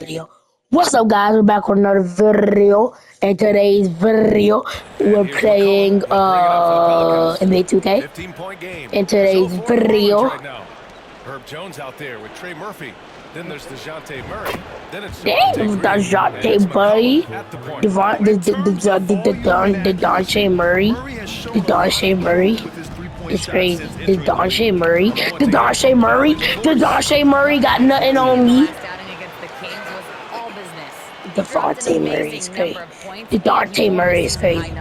video. What's up, guys? We're back with another video. In today's video, we're playing NBA 2K. 15-point game. In today's video, Herb Jones out there with Trey Murphy. Then there's DeJounte Murray. Then it's DeJounte Murray, DeJounte Murray, DeJounte Murray. It's crazy. DeJounte Murray got nothing on me. DeJounte Murray is crazy. DeJounte Murray is crazy.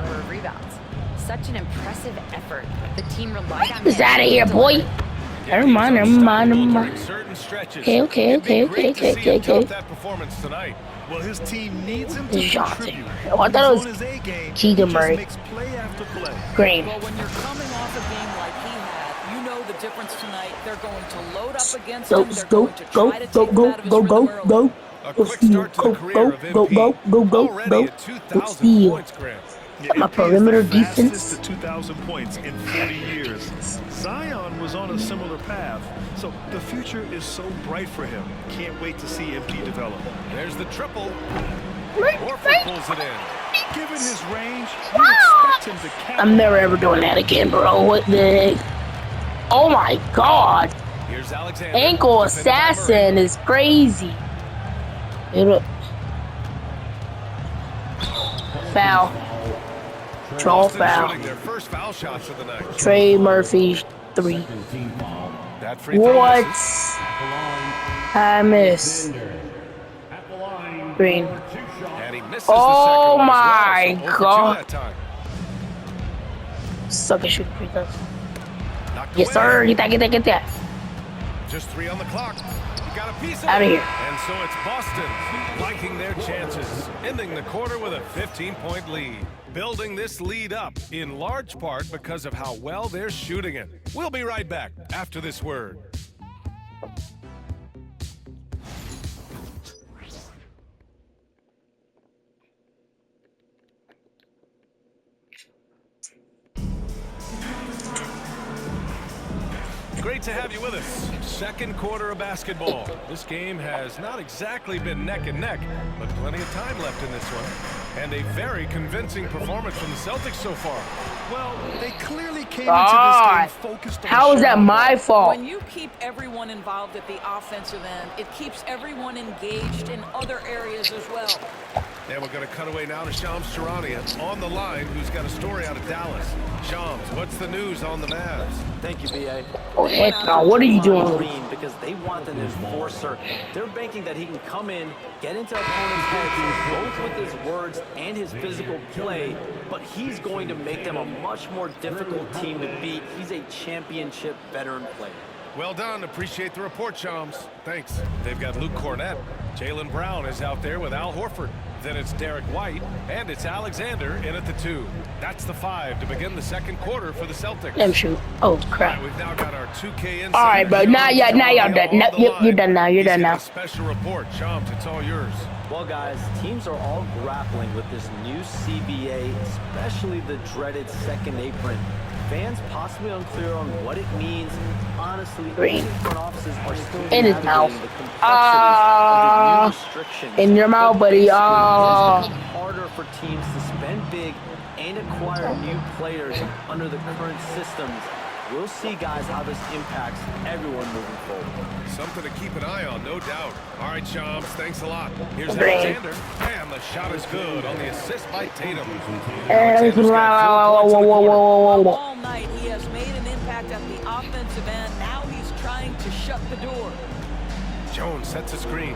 Such an impressive effort. The team relied on Get out of here, boy. Never mind. Okay. Well, his team needs him to contribute. Oh, I thought it was Keegan Murray. Green. Well, when you're coming off a game like he had, you know the difference tonight. They're going to load up against him. They're going to try to take him out of his rhythm early. A quick start to the career of MP. Already at 2,000 points, Grant. My perimeter defense. To 2,000 points in 40 years. Zion was on a similar path, so the future is so bright for him. Can't wait to see MP develop. There's the triple. Horford pulls it in. Given his range, you expect him to catch. I'm never ever doing that again, bro. What the heck? Oh my god. Here's Alexander. Ankle assassin is crazy. Foul. Draw foul. Their first foul shots of the night. Trey Murphy 3. What? I miss. Green. And he misses Oh the second my one as well, so god. that time. Suck at shooting free throws. Knocked Yes, away. sir. Get that. Just 3 on the clock. You got a piece of Outta it. here. And so it's Boston liking their chances, ending the quarter with a 15-point lead. Building this lead up in large part because of how well they're shooting it. We'll be right back after this word. Great to have you with us. Second quarter of basketball. This game has not exactly been neck and neck, but plenty of time left in this one. And a very convincing performance from the Celtics so far. Well, they clearly came into this game focused on How is that my fault? When you keep everyone involved at the offensive end, it keeps everyone engaged in other areas as well. And we're going to cut away now to Shams Charania on the line, who's got a story out of Dallas. Shams, what's the news on the Mavs? Thank you, B.A. Oh, heck no. What are you doing? Green because they want an enforcer. They're banking that he can come in, get into opponents' heads, both with his words and his physical play, but he's going to make them a much more difficult team to beat. He's a championship veteran player. Well done. Appreciate the report, Shams. Thanks. They've got Luke Cornett. Jaylen Brown is out there with Al Horford. Then it's Derek White, and it's Alexander in at the 2. That's the 5 to begin the second quarter for the Celtics. Let him shoot. Oh, crap. Right, we've now got our 2K insider. All right, bro. Now y'all done. No, you're done now. You're done now. Special report. Shams, it's all yours. Well, guys, teams are all grappling with this new CBA, especially the dreaded second apron. Fans possibly unclear on what it means. Honestly, Green. front offices are still In his mouth. navigating the complexities of the new restrictions. In your mouth, buddy. It's harder for teams to spend big and acquire new players under the current systems. We'll see, guys, how this impacts everyone moving forward. Something to keep an eye on, no doubt. All right, Shams, thanks a lot. Here's Green. Alexander. And the shot is good on the assist by Tatum. All night, he has made an impact at the offensive end. Now he's trying to shut the door. Jones sets a screen.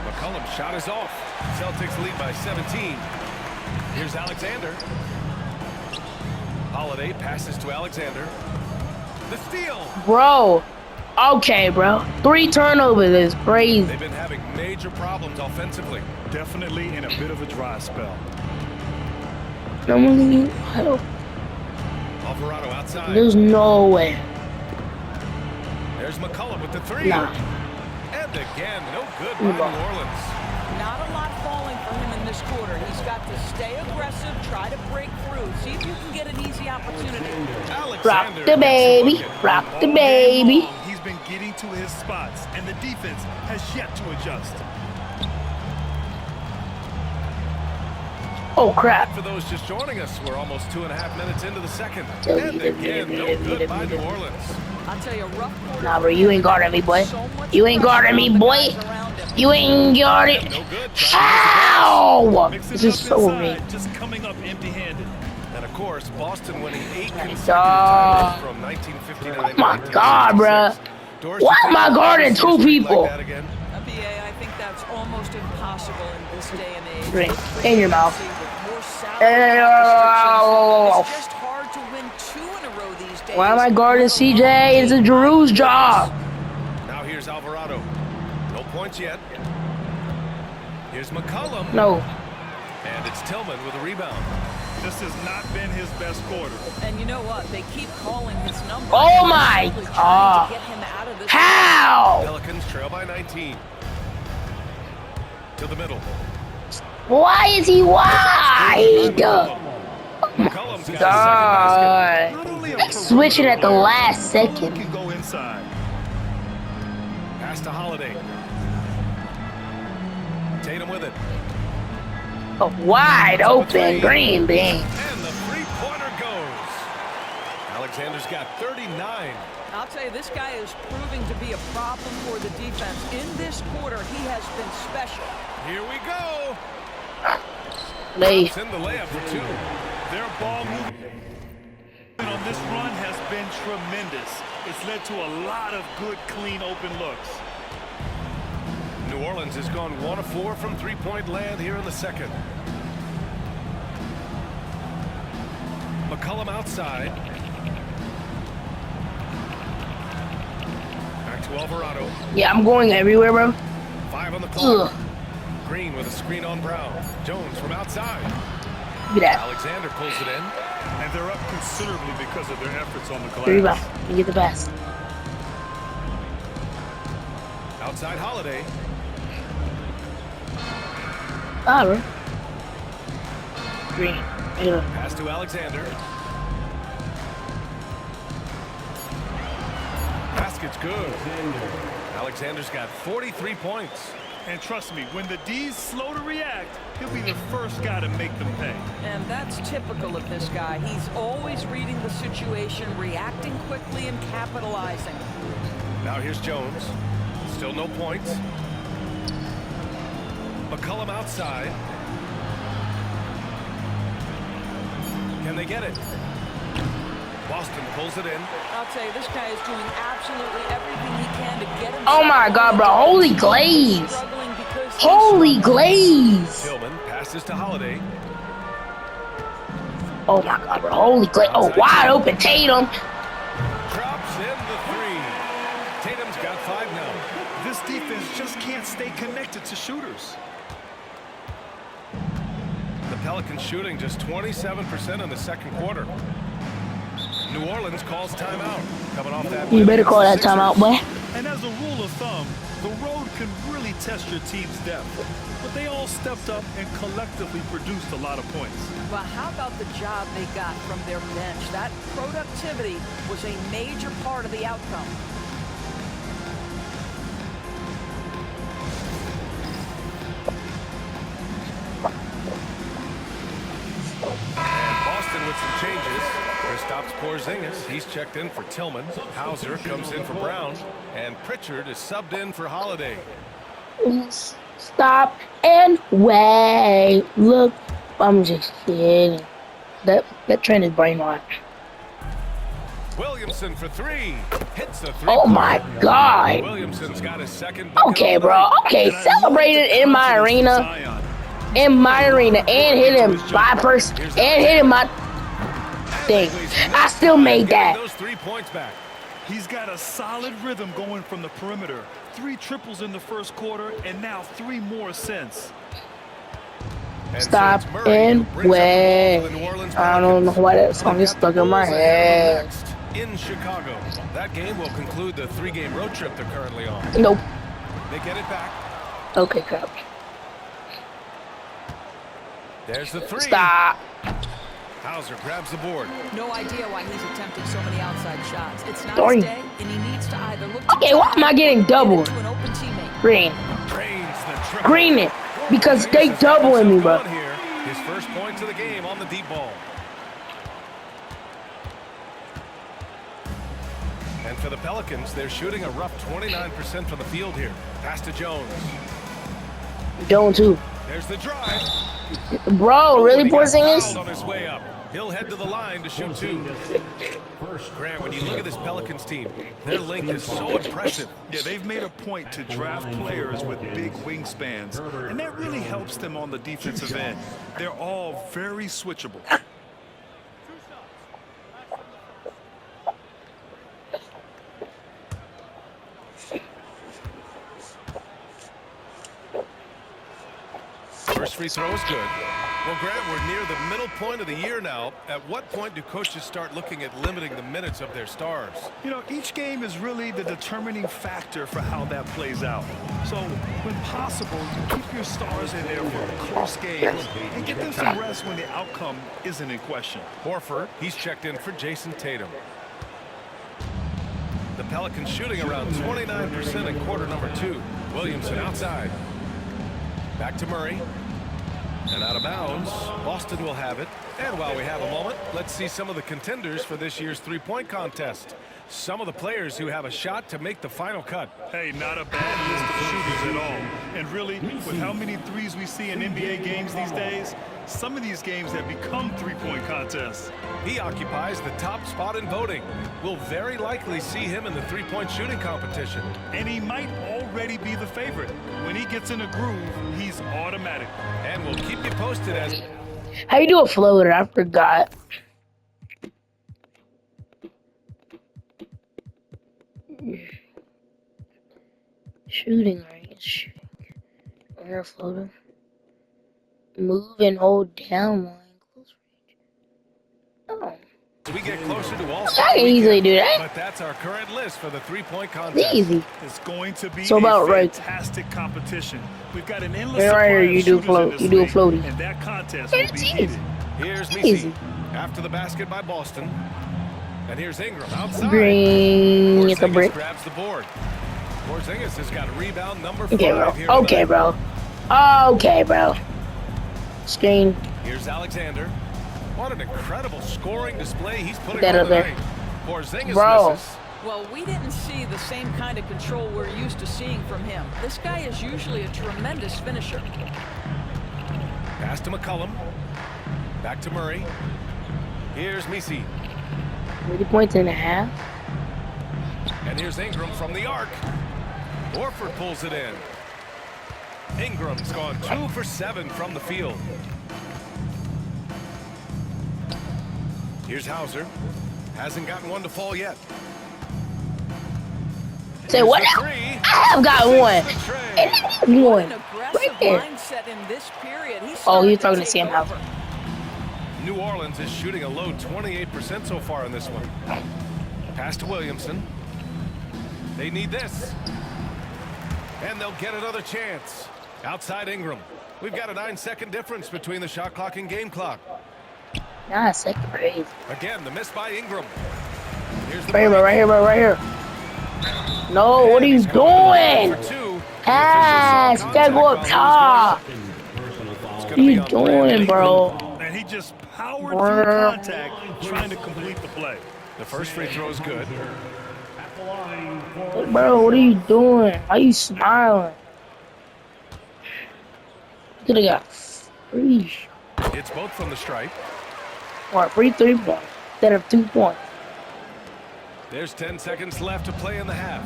McCollum's shot is off. Celtics lead by 17. Here's Alexander. Holiday passes to Alexander. The steal. Bro. Okay, bro. 3 turnovers is crazy. They've been having major problems offensively. Definitely in a bit of a dry spell. Normally, Alvarado outside. there's no way. There's McCollum with the 3. Nah. And again, no good by New Orleans. Not a lot falling for him in in this quarter. He's got to stay aggressive, try to break through, see if you can get an easy opportunity. Rock Alexander the gets baby, bucket. rock the All game baby. long, he's been getting to his spots, and the defense has yet to adjust. Oh crap. For those just joining us, we're almost 2.5 minutes into the second. Get And him, again, get no him, good get by him, New get him. Orleans. I'll tell you, a rough quarter. Nah, bro, you ain't guarding me, boy. So much You ain't pressure guarding me, on the boy. guys around him. You ain't guarding. No good. How? Mix This it is up so inside, mean. just coming up empty-handed. And of course, Boston winning 8 consecutive dog. titles from 1959 Oh to my God, 1966. Why am I guarding two people? Like that again? NBA, I think that's almost impossible in this day and age. Drink. With In your mouth. more salary Hey, cap restrictions, it's just hard to win 2 in a row these days. Why am I guarding let alone CJ? It's a 8. Drew's job. Now here's Alvarado. No points yet. Here's McCollum. No. And it's Tillman with a rebound. This has not been his best quarter. And you know what? They keep calling his number. Oh my Simply trying God. to get him out of this. How? Pelicans trail by 19. To the middle. Why is he wide? McCollum's got his second basket. God. Not only a Switching at the perimeter last player, second. can go inside. Pass to Holiday. Tatum with it. A wide open green bean. And the three-pointer goes. Alexander's got 39. I'll tell you, this guy is proving to be a problem for the defense. In this quarter, he has been special. Here we go. Lay. Send the layup for 2. Their ball movement on this run has been tremendous. It's led to a lot of good, clean, open looks. New Orleans has gone 1 of 4 from three-point land here in the second. McCollum outside. Back to Alvarado. Yeah, I'm going everywhere, bro. 5 on the clock. Ugh. Green with a screen on Brown. Jones from outside. Look at that. Alexander pulls it in. And they're up considerably because of their efforts on the glass. Rebound. You get the pass. Outside Holiday. Ah, bro. Green. Yeah. Pass to Alexander. Basket's good. Alexander's got 43 points. And trust me, when the D's slow to react, he'll be the first guy to make them pay. And that's typical of this guy. He's always reading the situation, reacting quickly, and capitalizing. Now here's Jones. Still no points. McCollum outside. Can they get it? Boston pulls it in. I'll tell you, this guy is doing absolutely everything he can to get him. Oh my God, bro. Holy glaze. Struggling because he's Holy glaze. Tillman passes to Holiday. Oh my God, bro. Holy glaze. Oh, wide open Tatum. Drops in the 3. Tatum's got 5 now. This defense just can't stay connected to shooters. The Pelicans shooting just 27% in the second quarter. New Orleans calls timeout. Coming off that. You better call that timeout, boy. And as a rule of thumb, the road can really test your team's depth. But they all stepped up and collectively produced a lot of points. Well, how about the job they got from their bench? That productivity was a major part of the outcome. And Boston with some changes. Kristaps Porzingis, he's checked in for Tillman. Hauser comes in for Brown. And Pritchard is subbed in for Holiday. Stop and wait. Look, I'm just kidding. That trend is brainwashed. Williamson for 3. Hits the 3. Oh my God. Williamson's got his second bucket Okay, of the bro. night. Okay, And I celebrate love it the in my confidence arena. from Zion. In my arena. And hit him by person. And hit him my thing. I still made Getting that. those 3 points back. He's got a solid rhythm going from the perimeter. 3 triples in the first quarter, and now 3 more since. And so Stop it's Murray and who brings up the ball wait. for the New Orleans I don't know Pelicans. why that song is stuck in my head. Next in Chicago. That game will conclude the 3-game road trip they're currently on. Nope. They get it back. Okay, crap. There's the three. Stop. Hauser grabs the board. No idea why he's attempting so many outside shots. It's not Sorry. his day, and he needs to either look to Okay, why am I getting doubled? to an open teammate. Green. Drains the triple. Green it. Because they Vegas has doubling me, himself bro. going here. His first points of the game on the deep ball. And for the Pelicans, they're shooting a rough 29% from the field here. Pass to Jones. Jones too. There's the drive. Bro, really, And he got Porzingis? fouled on his way up. He'll head to the line to shoot two. Grant, when you look at this Pelicans team, their length is so impressive. Yeah, they've made a point to draft players with big wingspans, and that really helps them on the defensive end. They're all very switchable. First free throw is good. Well, Grant, we're near the middle point of the year now. At what point do coaches start looking at limiting the minutes of their stars? You know, each game is really the determining factor for how that plays out. So, when possible, you keep your stars in there for close games and get them some rest when the outcome isn't in question. Horford, he's checked in for Jason Tatum. The Pelicans shooting around 29% in quarter number 2. Williamson outside. Back to Murray. And out of bounds. Boston will have it. And while we have a moment, let's see some of the contenders for this year's three-point contest. Some of the players who have a shot to make the final cut. Hey, not a bad list of shooters at all. And really, with how many threes we see in NBA games these days, some of these games have become three-point contests. He occupies the top spot in voting. We'll very likely see him in the three-point shooting competition. And he might already be the favorite. When he gets in a groove, he's automatic. And we'll keep you posted as... How you do a floater? I forgot. Shooting range. Air floater. Move and hold down line. Close range. Oh. we get closer to all I can easily do that. But that's our current list for the three-point contest. It's easy. It's going to be So about a right. fantastic competition. We've got an endless And right supply here, of you do shooters float. in this You do a league, floaty. and that contest And will be it's heated. easy. Here's Easy. Messi after the basket by Boston. And here's Ingram outside. Green. It's a Porzingis brick. grabs the board. Porzingis has got rebound number 5 Okay, bro. here Okay, tonight. bro. Okay, bro. Screen. Here's Alexander. What an incredible scoring display he's putting That on up there. tonight. Porzingis Bro. misses. Well, we didn't see the same kind of control we're used to seeing from him. This guy is usually a tremendous finisher. Pass to McCollum. Back to Murray. Here's Messi. 30 points and a half. And here's Ingram from the arc. Horford pulls it in. Ingram's gone 2 for 7 from the field. Here's Hauser. Hasn't gotten one to fall yet. Say Here's what? the now? three. I have got one. The tray. And that's An one. aggressive Right there. mindset in this period. He's Oh, starting you're talking to take Sam over. Hauser. New Orleans is shooting a low 28% so far in this one. Pass to Williamson. They need this. And they'll get another chance. Outside Ingram. We've got a 9-second difference between the shot clock and game clock. Nah, second grade. Again, the miss by Ingram. Here's the Right here, bro. break. Right here, bro. Right here. No, what are you And he's going doing? for 2. Ah, The official saw stay go up contact top. while he was going. It's What gonna are be you on Brandon doing, Ingram. bro? And he just powered Brr. through contact, trying to complete the play. The first free throw is good. Bro, what are you doing? Why are you smiling? You could've got free. It's both from the stripe. Or free 3 points instead of 2 points. There's 10 seconds left to play in the half.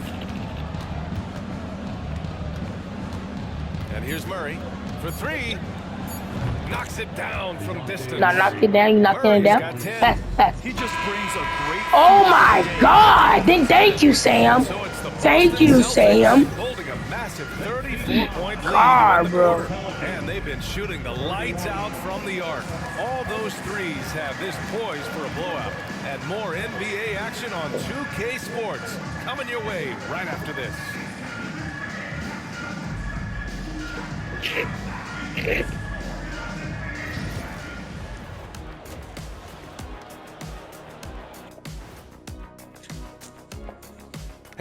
And here's Murray for 3. Knocks it down from distance. Now knock it down, you knocking it Murray's down. got 10. Pass, pass. He just brings a great... Oh my God! Then thank you, Sam. So it's the Thank Boston you, Celtics Sam. holding a massive 34-point lead. God, in the bro. quarter. And they've been shooting the lights out from the arc. All those threes have this poised for a blowout. And more NBA action on 2K Sports coming your way right after this.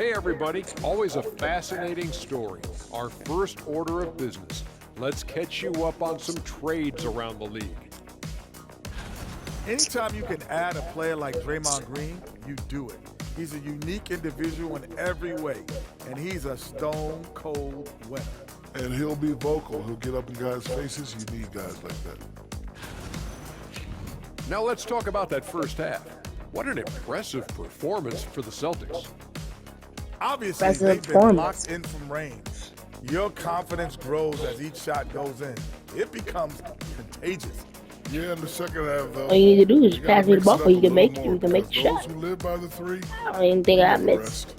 Hey everybody, always a fascinating story. Our first order of business. Let's catch you up on some trades around the league. Anytime you can add a player like Draymond Green, you do it. He's a unique individual in every way, and he's a stone-cold winner. And he'll be vocal. He'll get up in guys' faces. You need guys like that. Now let's talk about that first half. What an impressive performance for the Celtics. Obviously, they've been locked in from range. Your confidence grows as each shot goes in. It becomes contagious. Yeah, in the second half, though. All you need to do is pass me the ball, you can make the shot. Those who live by the three, I don't even think I missed.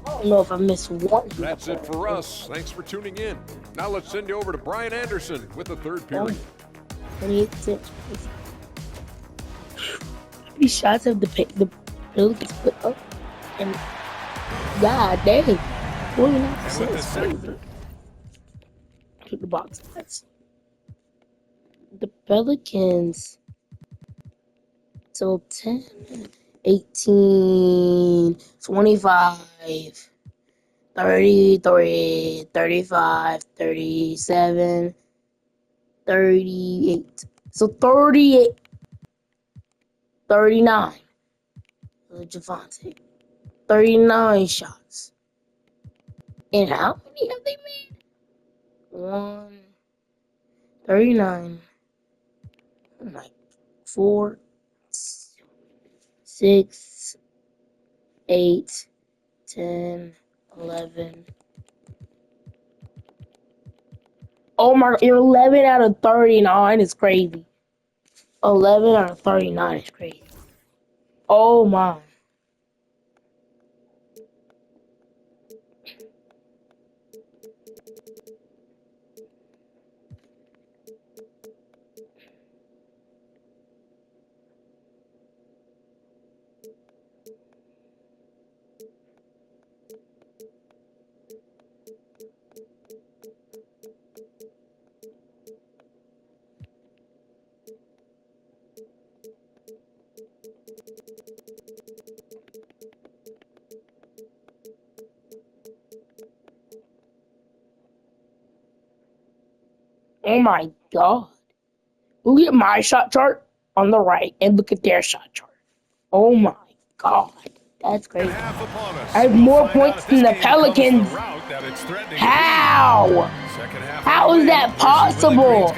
I don't know if I missed one. That's it for us. Thanks for tuning in. Now let's send you over to Brian Anderson with the third period. 28. How many shots have the Pelicans put up? And God dang, 49%. To the box. The Pelicans. So 10, 18, 25, 33, 35, 37, 38. So 38, 39. Javante. 39 shots. And how many have they made? 39. Like 4, 6, 8, 10, 11. Oh my, 11 out of 39 is crazy. 11 out of 39 is crazy. Oh my. Oh my God. Look at my shot chart on the right and look at their shot chart. Oh my God. That's crazy. I have more points than the Pelicans. How? How is that possible?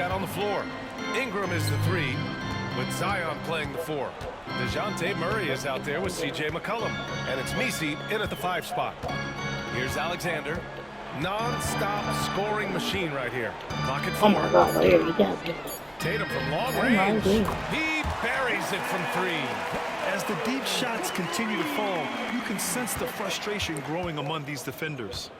Ingram is the 3, with Zion playing the 4. DeJounte Murray is out there with C.J. McCollum, and it's Messi in at the 5 spot. Here's Alexander. Non-stop scoring machine right here. Clock at 4. Oh my God, here you go. Tatum from long range. He buries it from 3. As the deep shots continue to fall, you can sense the frustration growing among these defenders.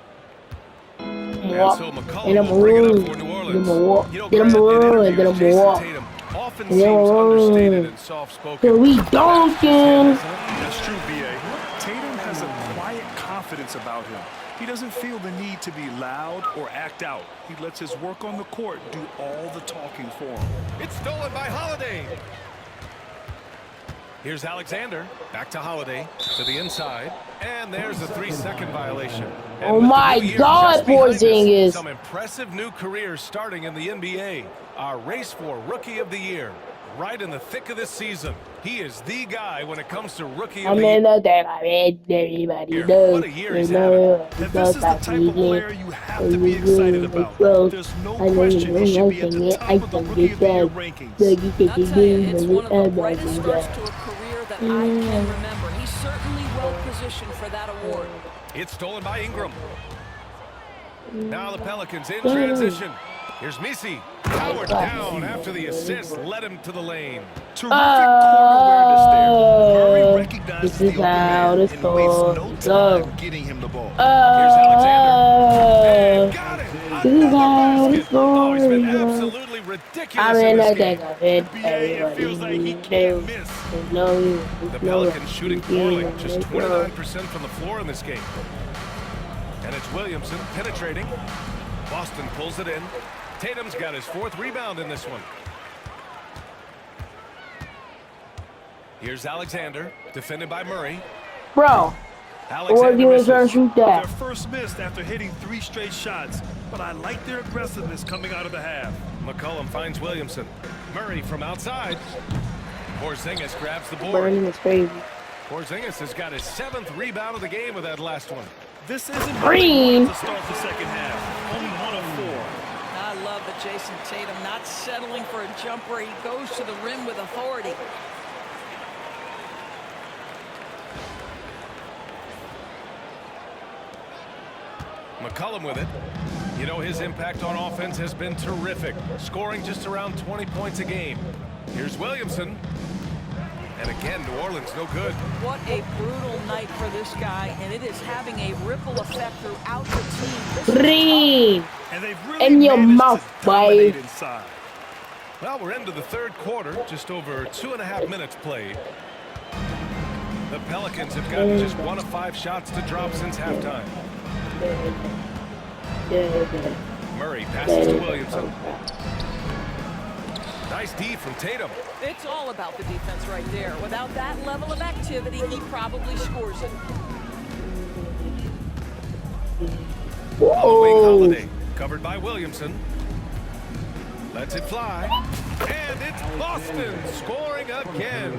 And so McCollum will bring it up for New Orleans. You know, Tatum, often seems understated and soft-spoken. Here we dunking. That's true, B.A. Tatum has a quiet confidence about him. He doesn't feel the need to be loud or act out. He lets his work on the court do all the talking for him. It's stolen by Holiday. Here's Alexander, back to Holiday, to the inside, and there's a 3-second violation. And oh my God, Porzingis. Some impressive new careers starting in the NBA. Our race for Rookie of the Year, right in the thick of this season. He is the guy when it comes to Rookie of the Year. Everybody knows. What a year he's having. And this is the type of player you have to be excited about. There's no question he should be at the top of the Rookie of the Year rankings. I'll tell you, it's one of the brightest starts to a career that I can remember. He's certainly well positioned for that award. It's stolen by Ingram. Now the Pelicans in transition. Here's Messi. Powered down after the assist led him to the lane. Terrific court awareness there. Murray recognizes the open man and wastes no time getting him the ball. Here's Alexander. Got it. Oh, he's been absolutely ridiculous in this game. It feels like he can't miss. The Pelicans shooting poorly, just 29% from the floor in this game. And it's Williamson penetrating. Boston pulls it in. Tatum's got his 4th rebound in this one. Here's Alexander, defended by Murray. Bro, Alexander you misses. trying to shoot Their that? first missed after hitting 3 straight shots, but I like their aggressiveness coming out of the half. McCollum finds Williamson. Murray from outside. Porzingis grabs the board. Burning is crazy. Porzingis has got his 7th rebound of the game with that last one. This isn't Green. to start the second half. Only 1 of 4. I love that Jason Tatum not settling for a jumper. He goes to the rim with authority. McCollum with it. You know, his impact on offense has been terrific, scoring just around 20 points a game. Here's Williamson. And again, New Orleans no good. What a brutal night for this guy, and it is having a ripple effect throughout the team. This is Green. And they've really In your managed mouth, to dominate boy. inside. Well, we're into the 3rd quarter, just over 2.5 minutes played. The Pelicans have gotten just 1 of 5 shots to drop since halftime. Murray passes to Williamson. Nice D from Tatum. It's all about the defense right there. Without that level of activity, he probably scores it. Following Holiday, covered by Williamson. Lets it fly. And it's Boston scoring again.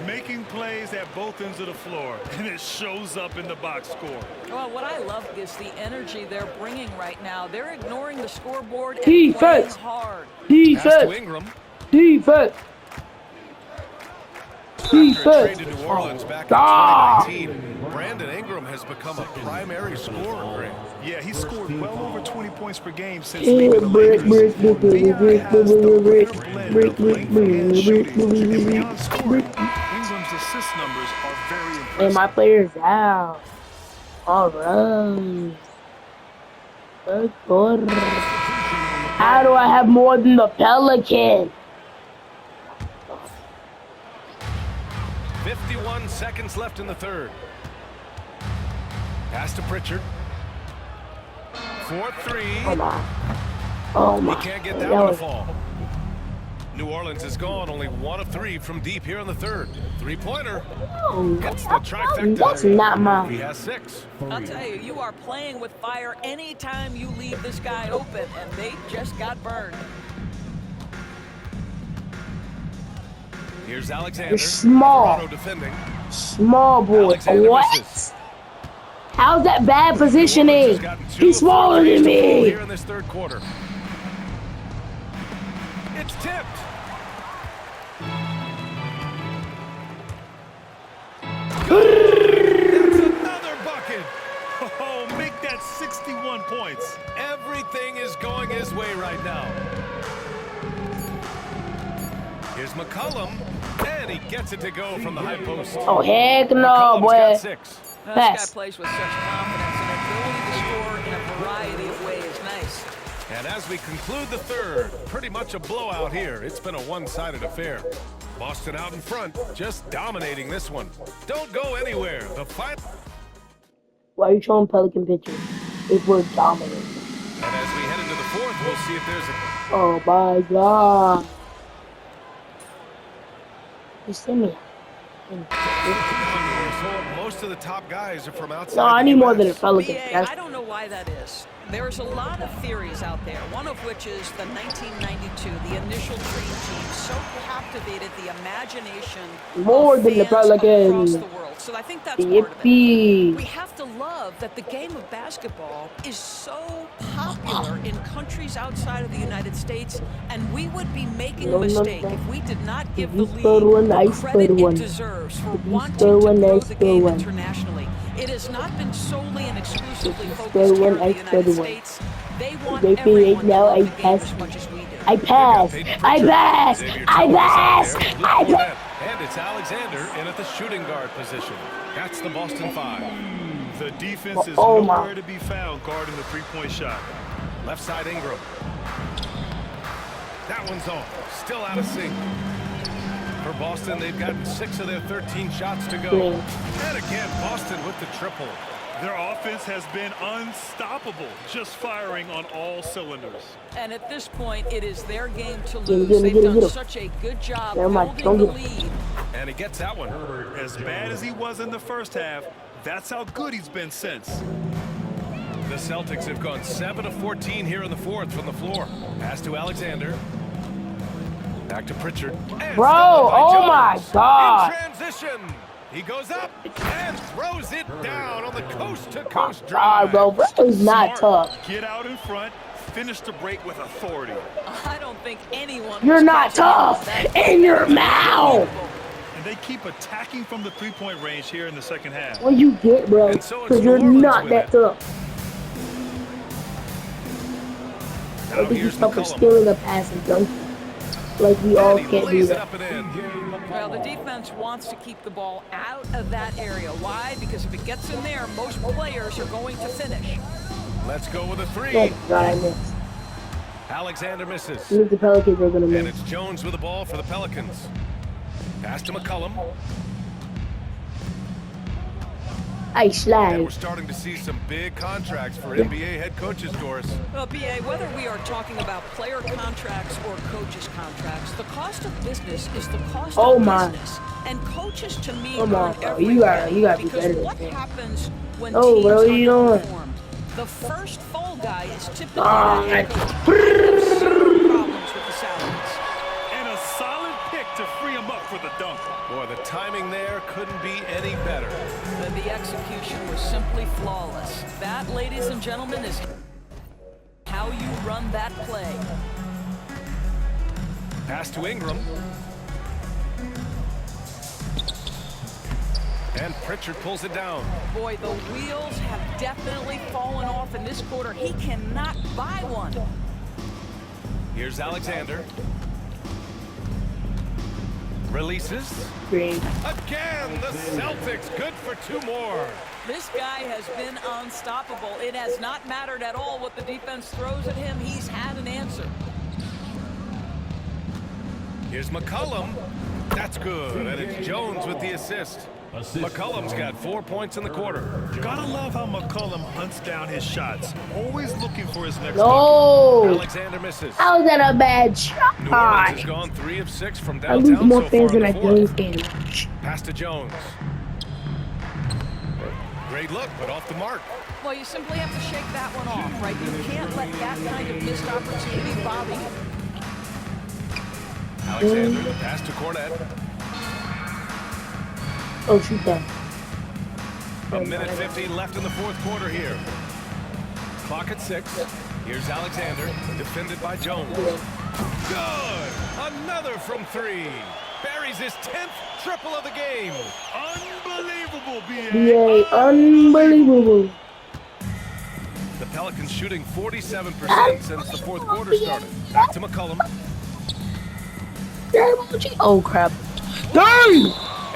Making plays at both ends of the floor, and it shows up in the box score. Well, what I love is the energy they're bringing right now. They're ignoring the scoreboard and playing Defense. hard. Pass to Defense. Ingram. Defense. After a trade Defense. to New Orleans back in Ah. 2019, Brandon Ingram has become a primary scorer. Grant. Yeah, he scored well over 20 points per game since Yeah, leaving the brick, Lakers. brick, brick, VI brick, has the brick, better brick, blend brick, of length and brick, shooting. brick, And brick, beyond scoring, Ingram's assist numbers are very impressive. And my player's out. All right. Good quarter. How do I have more than the Pelican? 51 seconds left in the 3rd. Pass to Pritchard. 4-3. Oh my. Oh my. He can't get that That one to was- fall. New Orleans is gone, only 1 of 3 from deep here in the 3rd. 3-pointer. Gets the trifecta. That's not He mine. has 6. I'll tell you, you are playing with fire anytime you leave this guy open, and they just got burned. Here's Alexander. You're small. Toronto defending. Small boy. Alexander What? misses. How's that bad New Orleans positioning? has gotten 2 He's of 4 smaller threes than to fall me. here in this 3rd quarter. It's tipped. That's another bucket. Oh, make that 61 points. Everything is going his way right now. Here's McCollum, and he gets it to go from the high post. Oh heck no, McCollum's boy. got 6. This Pass. guy plays with such confidence and ability to score in a variety of ways. Nice. And as we conclude the 3rd, pretty much a blowout here. It's been a one-sided affair. Boston out in front, just dominating this one. Don't go anywhere. The final. Why are you showing Pelican pictures? If we're dominant. And as we head into the 4th, we'll see if there's a. Oh my god. You see me? So most of the top guys are from outside. No, I need the more US. than a Pelican. BA, I don't know why that is. There's a lot of theories out there, one of which is the 1992, the initial Dream Team, so captivated the imagination More of than the fans Pelicans. across the world. So I think that's part of it. Yippee. We have to love that the game of basketball is so popular in countries outside of the United States, and we would be making a mistake if we did not give the league the credit it deserves for wanting to grow the game internationally. It has not been solely and exclusively focused here in the United States. They want everyone to love the game as much as we do. I pass. I pass. I pass. I pass. And it's Alexander in at the shooting guard position. That's the Boston 5. The defense is Oh, my. nowhere to be found guarding the three-point shot. Left side Ingram. That one's off. Still out of sync. For Boston, they've gotten 6 of their 13 shots to go. And again, Boston with the triple. Their offense has been unstoppable, just firing on all cylinders. And at this point, it is their game to Get it, lose. get it, They've get it, done get it. such a good job Never mind, building the don't get lead. And he gets that one. As bad as he was in the first half, that's how good he's been since. The Celtics have gone 7 of 14 here in the fourth from the floor. Pass to Alexander. Back to Pritchard. And Bro, oh my God. In transition. He goes up and throws it down on the coast-to-coast God, drive. bro is not Smart. tough. Get out in front, finish the break with authority. I don't think anyone. You're was not catching tough that. in your mouth. And they keep attacking from the three-point range here in the second half. What you get, bro? And so it's Because you're New Orleans not with that it. tough. Now I think you here's stop for McCollum. stealing the pass and dunk. Like we all And he can't do lays it that. up and in. Well, the defense wants to keep the ball out of that area. Why? Because if it gets in there, most players are going to finish. Let's go with a Oh three. my God, I missed. Alexander misses. I think the Pelicans are gonna And miss. it's Jones with the ball for the Pelicans. Pass to McCollum. I And slide. we're starting to see some big contracts for NBA head coaches, Doris. Well, BA, whether we are talking about player contracts or coaches' contracts, the cost of business is the cost Oh of my. business. And coaches, to me, Come on, earn bro. every You gotta day be because better than what that. happens when Oh, teams bro, are you doing? underperformed? The first fall guy is typically Ah, the head coach. Problems with the salaries. And a solid pick to free him up for the dunk. Boy, the timing there couldn't be any better. And the execution was simply flawless. That, ladies and gentlemen, is how you run that play. Pass to Ingram. And Pritchard pulls it down. Boy, the wheels have definitely fallen off in this quarter. He cannot buy one. Here's Alexander. Releases. Green. Again, the Celtics good for two more. This guy has been unstoppable. It has not mattered at all what the defense throws at him. He's had an answer. Here's McCollum. That's good. And it's Jones with the assist. McCollum's got 4 points in the quarter. Gotta love how McCollum hunts down his shots. Always looking for his next bucket. No. Alexander misses. How is that a bad New Orleans has shot? gone 3 of 6 from I lose downtown more so fans far than I in the fourth. gain fans. Pass to Jones. Great look, but off the mark. Well, you simply have to shake that one off, right? You can't let that kind of missed opportunity bother you. Alexander, pass to Cornette. Oh, shoot that. A minute 15 left in the fourth quarter here. Clock at 6. Here's Alexander, defended by Jones. Good! Another from 3. Buries his 10th triple of the game. Unbelievable, BA. BA, unbelievable. The Pelicans shooting 47% since the fourth quarter started. Back to McCollum. Oh, crap. Dang!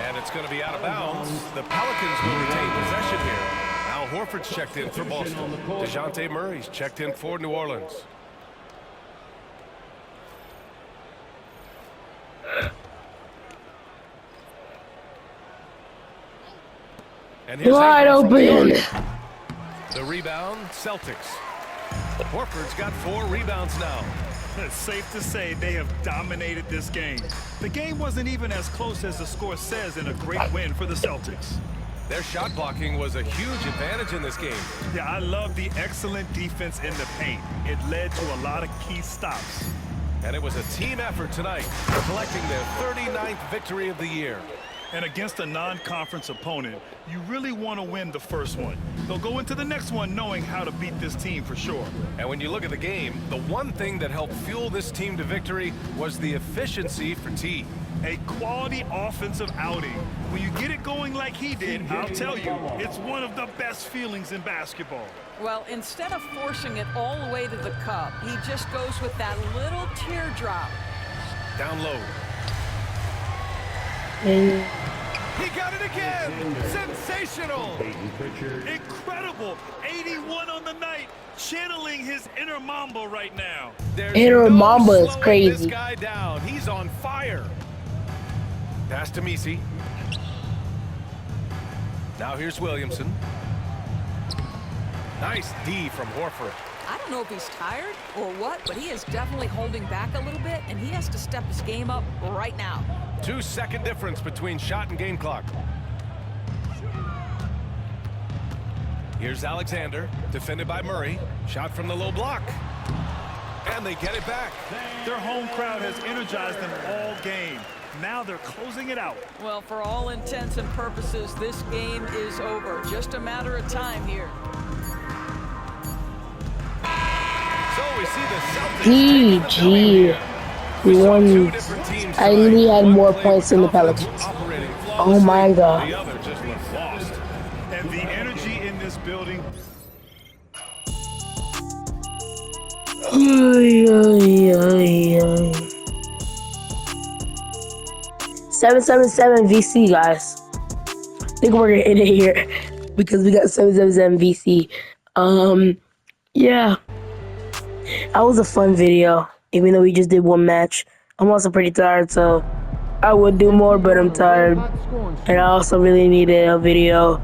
And it's going to be out of bounds. The Pelicans will retain possession here. Al Horford's checked in for Boston. DeJounte Murray's checked in for New Orleans. And here's Wide Ingram from the open. arc. The rebound, Celtics. Horford's got 4 rebounds now. It's safe to say they have dominated this game. The game wasn't even as close as the score says in a great win for the Celtics. Their shot blocking was a huge advantage in this game. Yeah, I love the excellent defense in the paint. It led to a lot of key stops. And it was a team effort tonight, collecting their 39th victory of the year. And against a non-conference opponent, you really want to win the first one. They'll go into the next one knowing how to beat this team for sure. And when you look at the game, the one thing that helped fuel this team to victory was the efficiency for T. A quality offensive outing. When you get it going like he did, I'll tell you, it's one of the best feelings in basketball. Well, instead of forcing it all the way to the cup, he just goes with that little teardrop. Down low. And He got it again! Sensational! Incredible! 81 on the night, channeling his inner Mamba right now. There's Inner no Mamba is slowing crazy. This guy down. He's on fire. Pass to Messi. Now here's Williamson. Nice D from Horford. I don't know if he's tired or what, but he is definitely holding back a little bit, and he has to step his game up right now. 2-second difference between shot and game clock. Here's Alexander, defended by Murray. Shot from the low block. And they get it back. Their home crowd has energized them all game. Now they're closing it out. Well, for all intents and purposes, this game is over. Just a matter of time here. So we see the Celtics. GG. We won. I literally had more points than the Pelicans. Oh my god. The other just looked lost. And the energy in this building. 777 VC, guys. I think we're gonna end it here because we got 777 VC. Yeah. That was a fun video, even though we just did one match. I'm also pretty tired, so I would do more, but I'm tired. And I also really needed a video.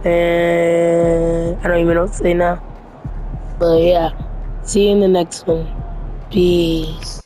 And I don't even know what to say now. But yeah, see you in the next one. Peace.